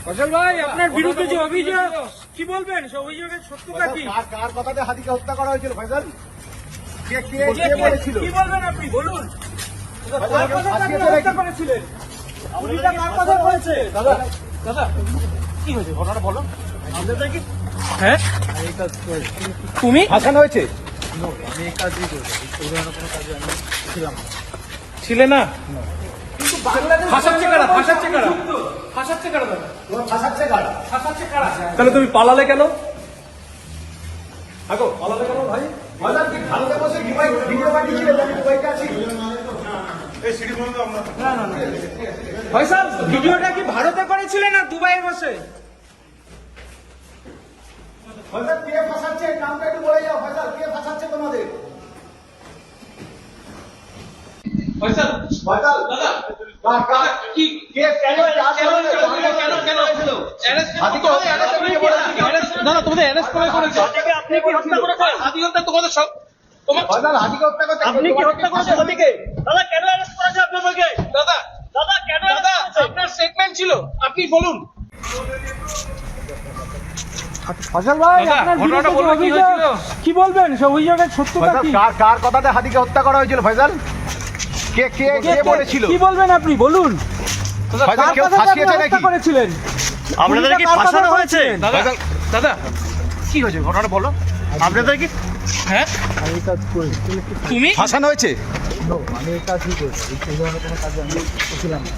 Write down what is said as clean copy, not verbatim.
ফয়সাল ভাই, আপনার বিরুদ্ধে যে অভিযোগ, কি বলবেন? সে অভিযোগের সত্যতা কি? কার কথাতে হাদিকে হত্যা করা হয়েছিল ফয়সাল? কে বলেছিল? কি বলবেন আপনি বলুন। কার কথাতে আপনি হত্যা করেছিলেন? পুলিশটা কার কথা বলেছে? দাদা দাদা কি হয়েছে ঘটনাটা বলো। আপনাদের কি হ্যাঁ, তুমি ফাঁসানো হয়েছে? আমি এই কাজই করবো, এই ধরনের কোনো কাজে আমি ছিলাম না। ছিলে না? কিন্তু বাংলাদেশ ফাঁসাচ্ছে কারা? ফাঁসাচ্ছে কারা? ফাঁসাচ্ছে কারা? দাদা তোমার ফাঁসাচ্ছে কারা? ফাঁসাচ্ছে কারা? তাহলে তুমি পালালে কেন? আগো পালালে কেন ভাই? ফয়সাল কি ভারতে বসে ভিডিও বানিয়েছিলেন? আমি দুবাইতে আছি। ফয়সাল, ভিডিওটা কি ভারতে করেছিলেন না দুবাইয়ে বসে? ফয়সাল কে ফাঁসাচ্ছে? নামটা একটু বলে যাও। ফয়সাল কে ফাঁসাচ্ছে তোমাদের? ফয়সাল, ফয়সাল দাদা কার কি কে কেন হাদিকে দাদা তোমাদের অ্যারেস্ট করে করেছে? আপনি কি হত্যা করেছেন? হাদি হত্যা তোমাদের সব তোমার ফয়সাল হাদিকে হত্যা করতে আপনি কি হত্যা করেছেন হাদিকে? দাদা কেন অ্যারেস্ট করেছে আপনাদেরকে? দাদা দাদা কেন দাদা আপনার স্টেটমেন্ট ছিল, আপনি বলুন। ফয়সাল ভাই আপনার ঘটনাটা বলুন, কি হয়েছিল? কি বলবেন? সে অভিযোগের সত্যতা কি? কার কথাতে হাদিকে হত্যা করা হয়েছিল ফয়সাল? কে বলেছিল? কি বলবেন আপনি বলুন। ফয়সাল কেউ ফাঁসিয়েছে নাকি? করেছিলেন? আপনাদের কি ফাঁসানো হয়েছে? দাদা দাদা কি হয়েছে ঘটনাটা বলো। আপনাদের কি হ্যাঁ, আমি এই কাজ করি, তুমি ফাঁসানো হয়েছে? আমি এই কাজই করবো, এই ধরনের কোনো কাজে আমি ছিলাম না।